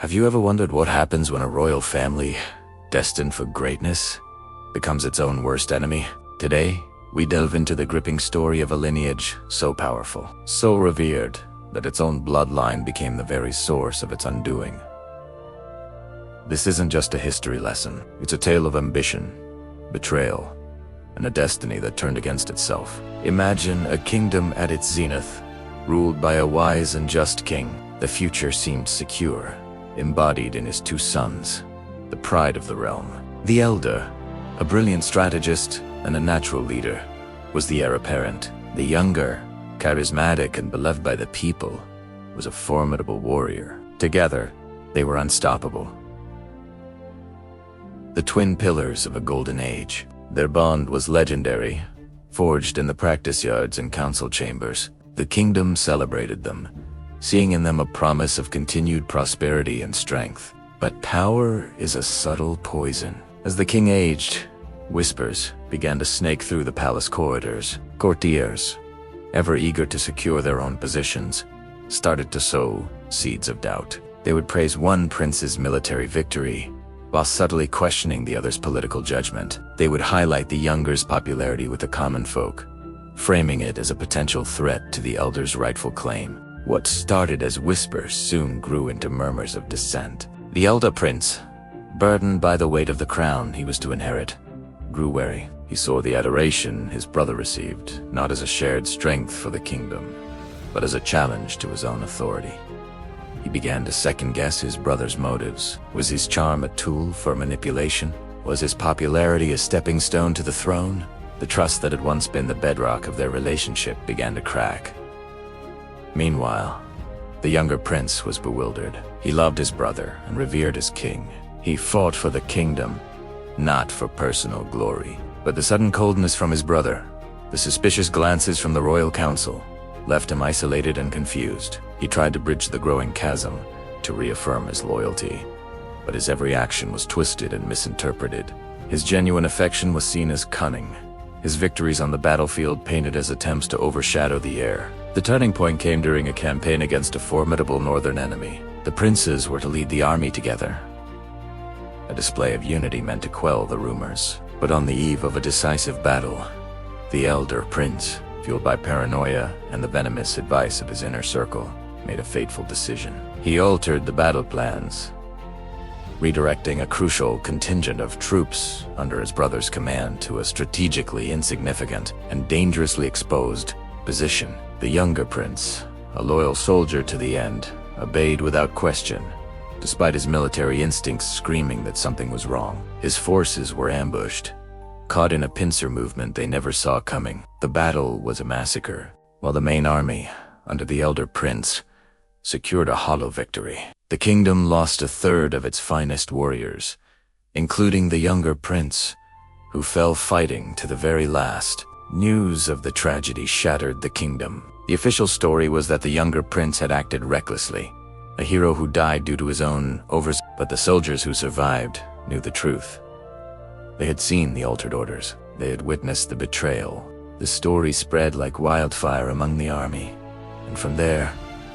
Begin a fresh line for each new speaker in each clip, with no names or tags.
Have you ever wondered what happens when a royal family, destined for greatness, becomes its own worst enemy? Today, we delve into the gripping story of a lineage so powerful, so revered, that its own bloodline became the very source of its undoing. This isn't just a history lesson. It's a tale of ambition, betrayal, and a destiny that turned against itself. Imagine a kingdom at its zenith, ruled by a wise and just king. The future seemed secure, embodied in his two sons, the pride of the realm. The elder, a brilliant strategist and a natural leader, was the heir apparent. The younger, charismatic and beloved by the people, was a formidable warrior. Together, they were unstoppable. The twin pillars of a golden age. Their bond was legendary, forged in the practice yards and council chambers. The kingdom celebrated them, seeing in them a promise of continued prosperity and strength. But power is a subtle poison. As the king aged, whispers began to snake through the palace corridors. Courtiers, ever eager to secure their own positions, started to sow seeds of doubt. They would praise one prince's military victory, while subtly questioning the other's political judgment. They would highlight the younger's popularity with the common folk, framing it as a potential threat to the elder's rightful claim. What started as whispers soon grew into murmurs of dissent. The elder prince, burdened by the weight of the crown he was to inherit, grew wary. He saw the adoration his brother received, not as a shared strength for the kingdom, but as a challenge to his own authority. He began to second-guess his brother's motives. Was his charm a tool for manipulation? Was his popularity a stepping stone to the throne? The trust that had once been the bedrock of their relationship began to crack. Meanwhile, the younger prince was bewildered. He loved his brother and revered his king. He fought for the kingdom, not for personal glory. But the sudden coldness from his brother, the suspicious glances from the royal council, left him isolated and confused. He tried to bridge the growing chasm to reaffirm his loyalty, but his every action was twisted and misinterpreted. His genuine affection was seen as cunning, his victories on the battlefield painted as attempts to overshadow the heir. The turning point came during a campaign against a formidable northern enemy. The princes were to lead the army together. A display of unity meant to quell the rumors. But on the eve of a decisive battle, the elder prince, fueled by paranoia and the venomous advice of his inner circle, made a fateful decision. He altered the battle plans, redirecting a crucial contingent of troops under his brother's command to a strategically insignificant and dangerously exposed position. The younger prince, a loyal soldier to the end, obeyed without question, despite his military instincts screaming that something was wrong. His forces were ambushed, caught in a pincer movement they never saw coming. The battle was a massacre, while the main army, under the elder prince, secured a hollow victory. The kingdom lost a third of its finest warriors, including the younger prince, who fell fighting to the very last. News of the tragedy shattered the kingdom. The official story was that the younger prince had acted recklessly, a hero who died due to his own but the soldiers who survived knew the truth. They had seen the altered orders. They had witnessed the betrayal. The story spread like wildfire among the army, and from there,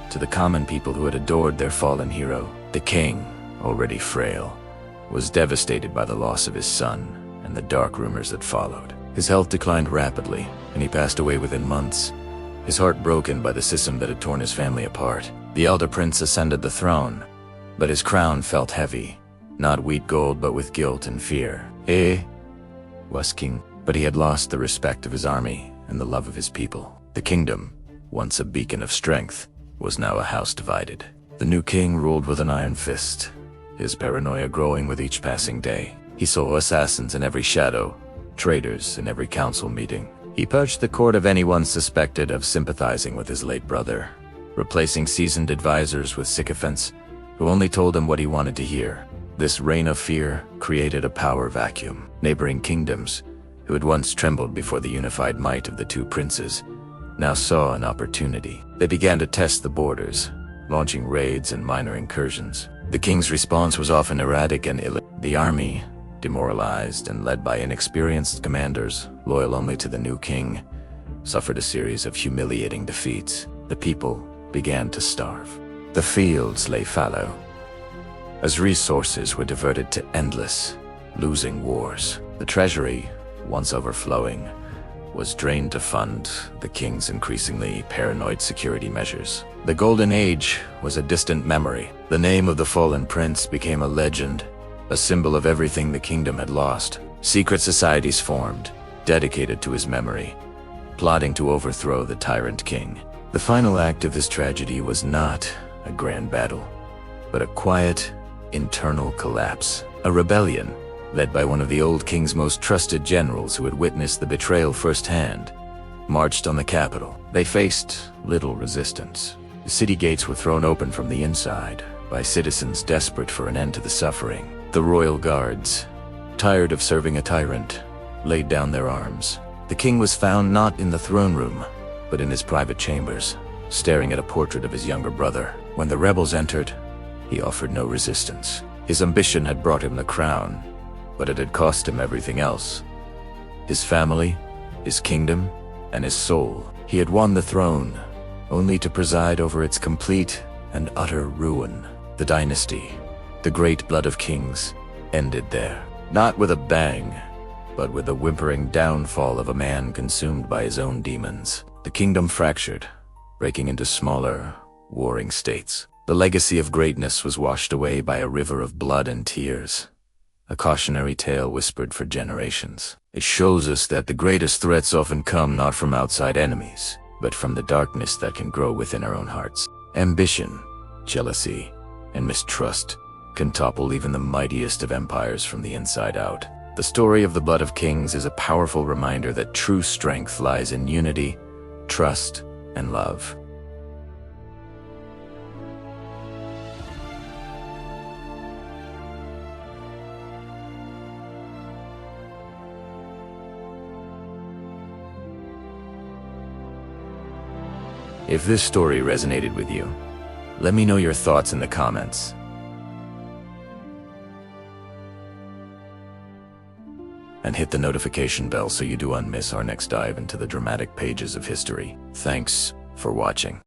to the common people who had adored their fallen hero. The king, already frail, was devastated by the loss of his son and the dark rumors that followed. His health declined rapidly, and he passed away within months, his heart broken by the schism that had torn his family apart. The elder prince ascended the throne, but his crown felt heavy, not wheat gold but with guilt and fear. He was king, but he had lost the respect of his army and the love of his people. The kingdom, once a beacon of strength, was now a house divided. The new king ruled with an iron fist, his paranoia growing with each passing day. He saw assassins in every shadow, traitors in every council meeting. He purged the court of anyone suspected of sympathizing with his late brother, replacing seasoned advisors with sycophants who only told him what he wanted to hear. This reign of fear created a power vacuum. Neighboring kingdoms, who had once trembled before the unified might of the two princes, now saw an opportunity. They began to test the borders, launching raids and minor incursions. The king's response was often erratic and the army, demoralized and led by inexperienced commanders loyal only to the new king, suffered a series of humiliating defeats. The people began to starve. The fields lay fallow, as resources were diverted to endless, losing wars. The treasury, once overflowing, was drained to fund the king's increasingly paranoid security measures. The Golden Age was a distant memory. The name of the fallen prince became a legend, a symbol of everything the kingdom had lost. Secret societies formed, dedicated to his memory, plotting to overthrow the tyrant king. The final act of this tragedy was not a grand battle, but a quiet, internal collapse. A rebellion, led by one of the old king's most trusted generals who had witnessed the betrayal firsthand, marched on the capital. They faced little resistance. The city gates were thrown open from the inside by citizens desperate for an end to the suffering. The royal guards, tired of serving a tyrant, laid down their arms. The king was found not in the throne room, but in his private chambers, staring at a portrait of his younger brother. When the rebels entered, he offered no resistance. His ambition had brought him the crown, but it had cost him everything else. His family, his kingdom, and his soul. He had won the throne, only to preside over its complete and utter ruin. The dynasty, the great blood of kings, ended there. Not with a bang, but with the whimpering downfall of a man consumed by his own demons. The kingdom fractured, breaking into smaller, warring states. The legacy of greatness was washed away by a river of blood and tears. A cautionary tale whispered for generations. It shows us that the greatest threats often come not from outside enemies, but from the darkness that can grow within our own hearts. Ambition, jealousy, and mistrust can topple even the mightiest of empires from the inside out. The story of the Blood of Kings is a powerful reminder that true strength lies in unity, trust, and love. If this story resonated with you, let me know your thoughts in the comments. And hit the notification bell so you don't miss our next dive into the dramatic pages of history. Thanks for watching.